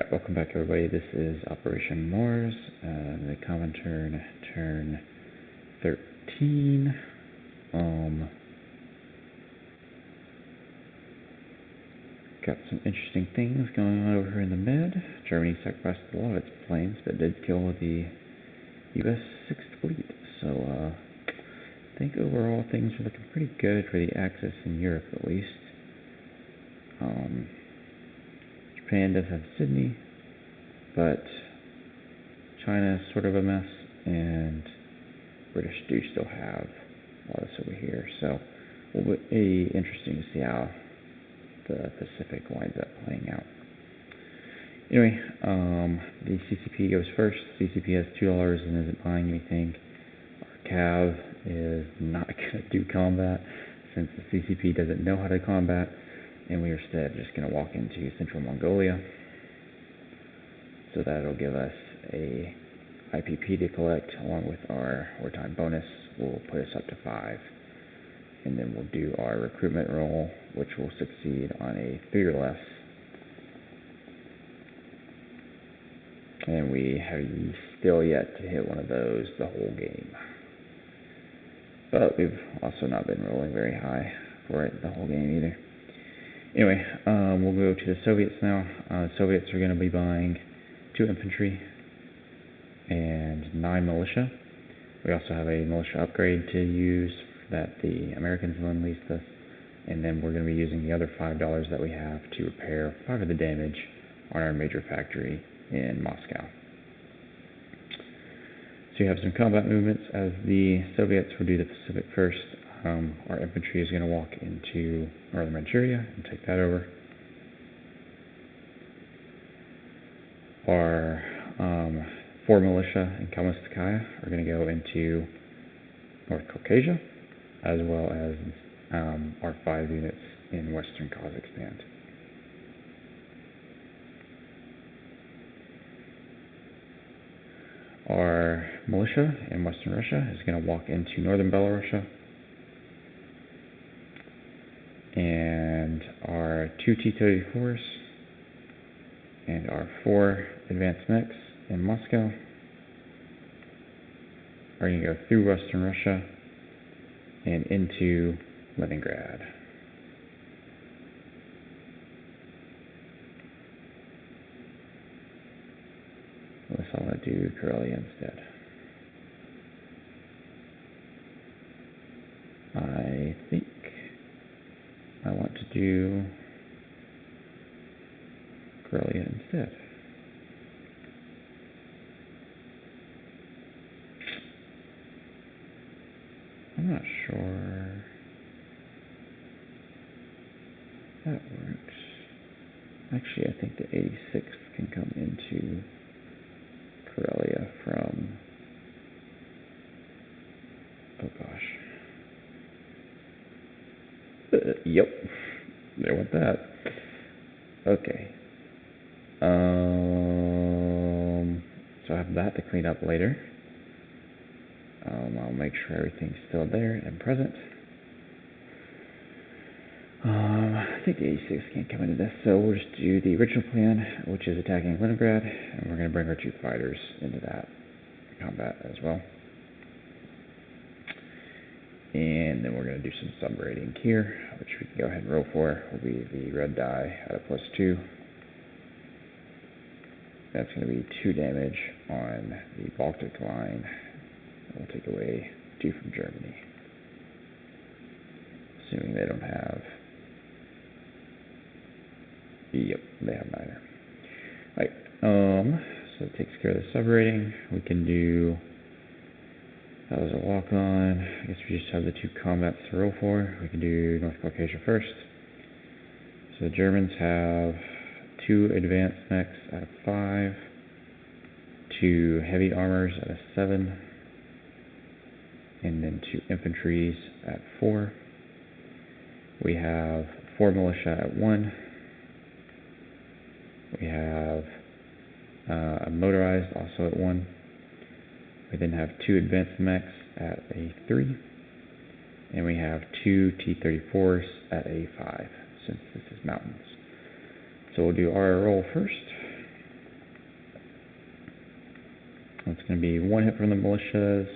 Alright, welcome back everybody. This is Operation Mars, the Comintern turn 13. Got some interesting things going on over here in the mid. Germany sacrificed a lot of its planes, but did kill the US 6th Fleet. So, I think overall things are looking pretty good for the Axis in Europe at least. Japan does have Sydney, but China is sort of a mess, and British do still have a lot of this over here. So it will be interesting to see how the Pacific winds up playing out. Anyway, the CCP goes first. CCP has $2 and isn't buying anything. Our CAV is not going to do combat since the CCP doesn't know how to combat, and we are instead just going to walk into Central Mongolia. So that'll give us a IPP to collect along with our wartime bonus. Will put us up to 5. And then we'll do our recruitment roll, which will succeed on a 3 or less. And we have still yet to hit one of those the whole game. But we've also not been rolling very high for it the whole game either. Anyway, we'll go to the Soviets now. The Soviets are going to be buying 2 infantry and 9 militia. We also have a militia upgrade to use that the Americans will unleash us, and then we're going to be using the other $5 that we have to repair 5 of the damage on our major factory in Moscow. So you have some combat movements as the Soviets will do the Pacific first. Our infantry is going to walk into northern Manchuria and take that over. Our 4 militia in Kamskaya are going to go into North Caucasia, as well as our 5 units in western Kazakhstan. Our militia in western Russia is going to walk into northern Belarus. And our 2 T-34s and our 4 advanced mechs in Moscow are going to go through western Russia and into Leningrad. Unless I want to do Karelia instead. I think I want to do Karelia instead. I'm not sure that works. Actually, I think the 86th can come into Karelia from, oh gosh. Yep, they want that. Okay. So I have that to clean up later. I'll make sure everything's still there and present. I think the 86 can't come into this, so we'll just do the original plan, which is attacking Leningrad, and we're going to bring our 2 fighters into that combat as well. And then we're going to do some sub-rating here, which we can go ahead and roll for. Will be the red die at a +2. That's going to be 2 damage on the Baltic line. We'll take away 2 from Germany, assuming they don't have. Yep, they have neither. Right. So it takes care of the sub-rating. We can do. That was a walk-on. I guess we just have the 2 combats to roll for. We can do North Caucasia first. So the Germans have 2 advanced mechs at a 5, 2 heavy armors at a 7, and then 2 infantries at 4. We have 4 militia at 1. We have a motorized also at 1. We then have 2 advanced mechs at a 3. And we have 2 T-34s at a 5, since this is mountains. So we'll do our roll first. That's going to be 1 hit from the militias,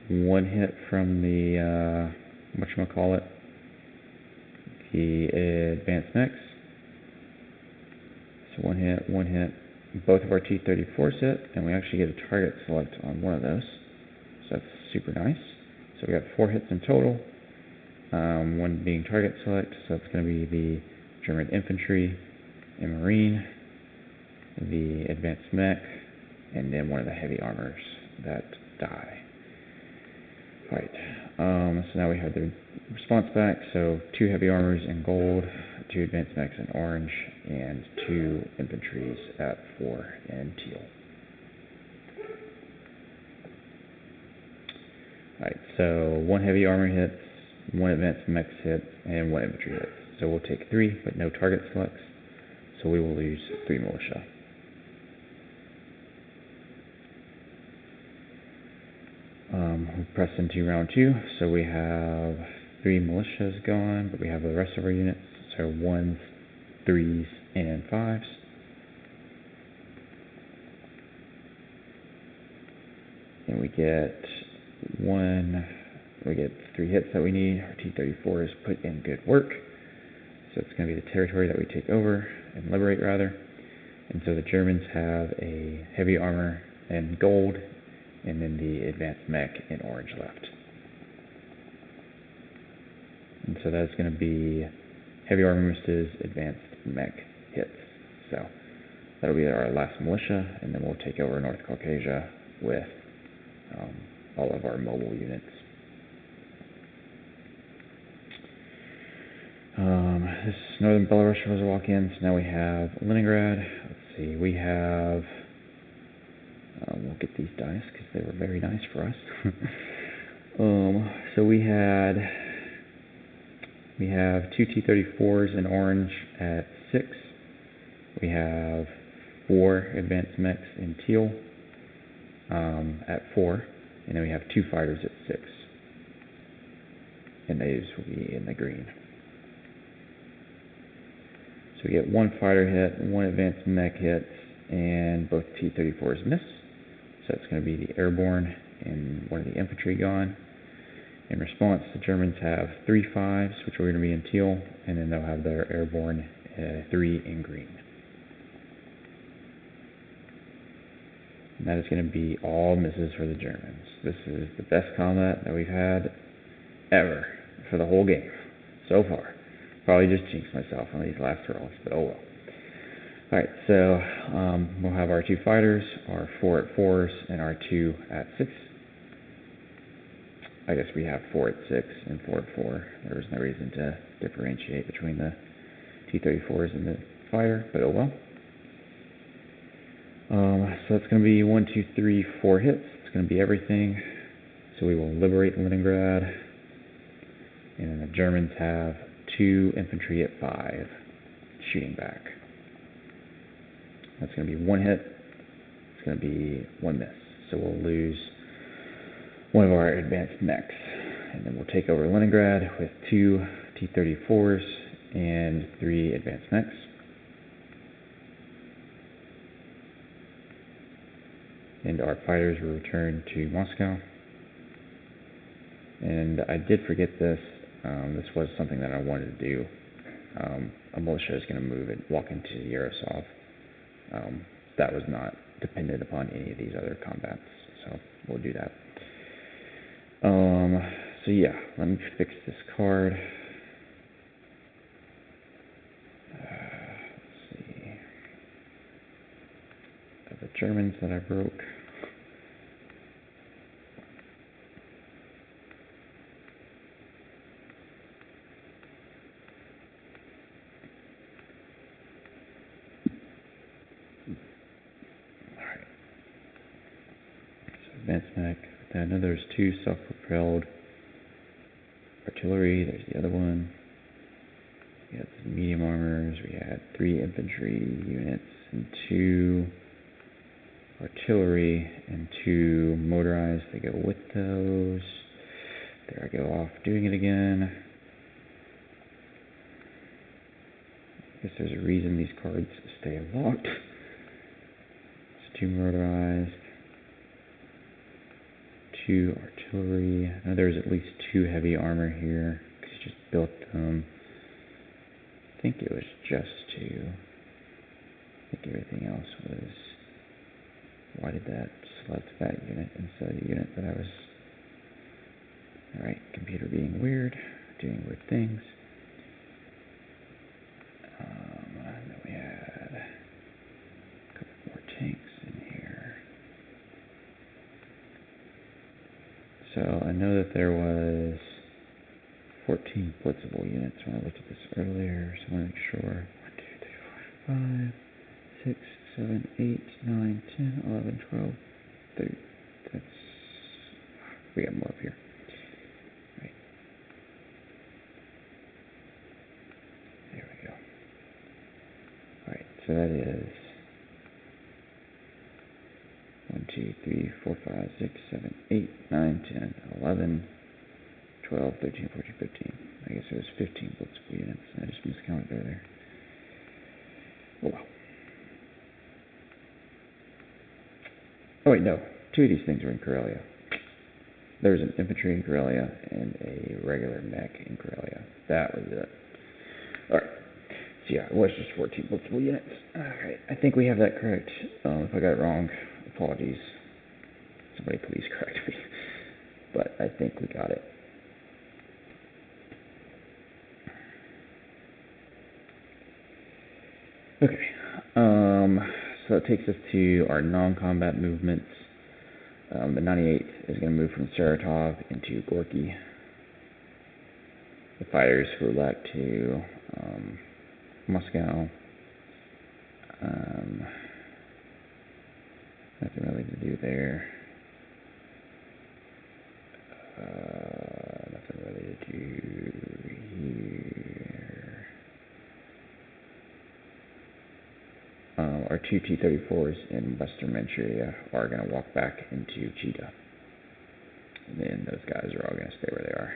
1 hit from the, whatchamacallit, the advanced mechs. So 1 hit, 1 hit. Both of our T-34s hit, and we actually get a target select on one of those. So that's super nice. So we got 4 hits in total, 1 being target select, so that's going to be the German infantry and marine, the advanced mech, and then one of the heavy armors that die. Right, so now we have the response back, so 2 heavy armors in gold, 2 advanced mechs in orange, and 2 infantries at 4 in teal. Alright, so 1 heavy armor hits, 1 advanced mech hits, and 1 infantry hits. So we'll take 3, but no target selects, so we will lose 3 militia. We press into round 2, so we have 3 militias gone, but we have the rest of our units, so 1s, 3s, and 5s. And we get 3 hits that we need. Our T-34 is put in good work, so it's going to be the territory that we take over, and liberate rather. And so the Germans have a heavy armor in gold, and then the advanced mech in orange left. And so that's going to be heavy armor misses, advanced mech hits. So that'll be our last militia, and then we'll take over North Caucasia with all of our mobile units. This is northern Belarus was a walk-in, so now we have Leningrad. Let's see, we have we'll get these dice because they were very nice for us. So we have 2 T-34s in orange at 6. We have 4 advanced mechs in teal at 4, and then we have 2 fighters at 6. And those will be in the green. So we get 1 fighter hit, 1 advanced mech hit, and both T-34s miss. So it's going to be the airborne and 1 of the infantry gone. In response, the Germans have 3 5s, which are going to be in teal, and then they'll have their airborne 3 in green. And that is going to be all misses for the Germans. This is the best combat that we've had ever for the whole game so far. Probably just jinxed myself on these last rolls, but oh well. Alright, so we'll have our 2 fighters, our 4 at 4s, and our 2 at 6. I guess we have 4 at 6 and 4 at 4. There was no reason to differentiate between the T-34s and the fighter, but oh well. So it's going to be 1, 2, 3, 4 hits. It's going to be everything. So we will liberate Leningrad. And then the Germans have 2 infantry at 5 shooting back. That's going to be 1 hit. It's going to be 1 miss. So we'll lose 1 of our advanced mechs. And then we'll take over Leningrad with 2 T-34s and 3 advanced mechs. And our fighters will return to Moscow. And I did forget this. This was something that I wanted to do. A militia is going to move and walk into Yaroslavl. That was not dependent upon any of these other combats, so we'll do that. So yeah, let me fix this card. Let's see. The Germans that I broke. Alright. So advanced mech. I know there's 2 self-propelled artillery. There's the other one. We had some medium armors. We had 3 infantry units and 2 artillery and 2 motorized. They go with those. There I go off doing it again. I guess there's a reason these cards stay locked. It's 2 motorized. 2 artillery. I know there's at least 2 heavy armor here, because he just built them. I think it was just 2. I think everything else was... Why did that select that unit instead of the unit that I was... Alright, computer being weird, doing weird things. Then we had a couple more tanks in here. So I know that there was 14 blitzable units when I looked at this earlier, so I want to make sure. 1, 2, 3, 4, 5, 6, 7, 8, 9, 10, 11, 12, 13. That's... We got more up here. Right. There we go. Alright, so that is 1, 2, 3, 4, 5, 6, 7, 8, 9, 10, 11, 12, 13, 14, 15. I guess it was 15 blitzable units. I just miscounted there. Oh well. Oh wait, no. 2 of these things were in Karelia. There was an infantry in Karelia and a regular mech in Karelia. That was it. Alright. So yeah, it was just 14 blitzable units. Alright, I think we have that correct. If I got it wrong, apologies. Somebody please correct me. But I think we got it. Okay. So that takes us to our non-combat movements. The 98th is going to move from Saratov into Gorky. The fighters flew back to Moscow. Nothing really to do there. Nothing really to do here. Our 2 T-34s in Western Manchuria are going to walk back into Cheetah. And then those guys are all going to stay where they are.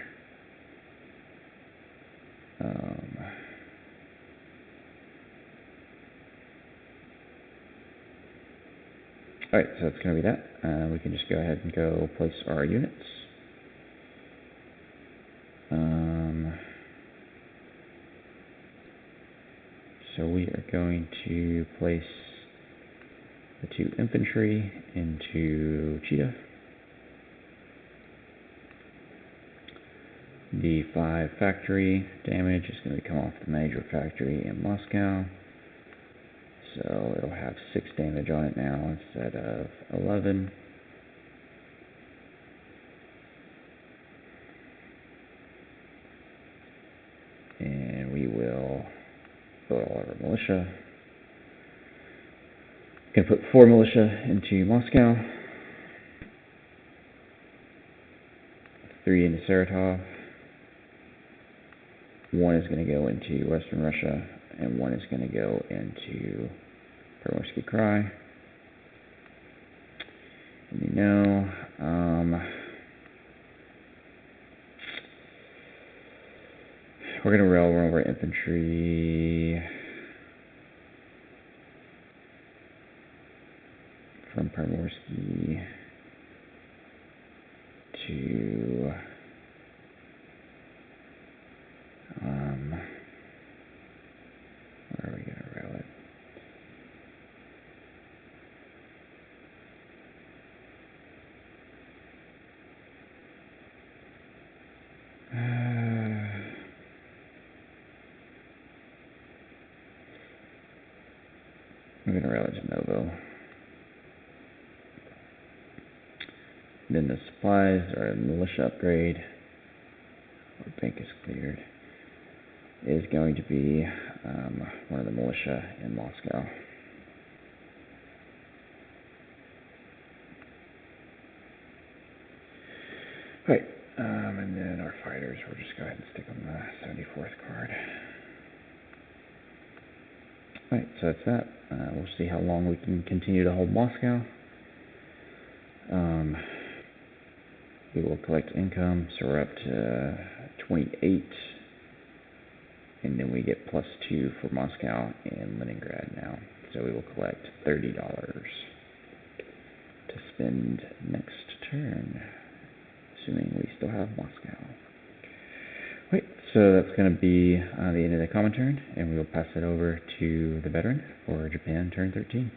Alright, so that's going to be that. We can just go ahead and go place our units. So we are going to place the 2 infantry into Cheetah. The 5 factory damage is going to come off the major factory in Moscow. So it'll have 6 damage on it now instead of 11. And we will put all of our militia. Going to put 4 militia into Moscow, 3 into Saratov. 1 is going to go into Western Russia, and 1 is going to go into Permorsky Krai. And you know, we're going to rail one of our infantry from Permorsky to where are we going to rail it? We're going to rail it to Novo. Then the supplies or militia upgrade, our bank is cleared, is going to be one of the militia in Moscow. Right, and then our fighters, we'll just go ahead and stick on the 74th card. Right, so that's that. We'll see how long we can continue to hold Moscow. We will collect income, so we're up to 28, and then we get +2 for Moscow and Leningrad now. So we will collect $30 to spend next turn. assuming we still have Moscow. Wait, so that's going to be the end of the Comintern, and we will pass it over to the veteran for Japan turn 13.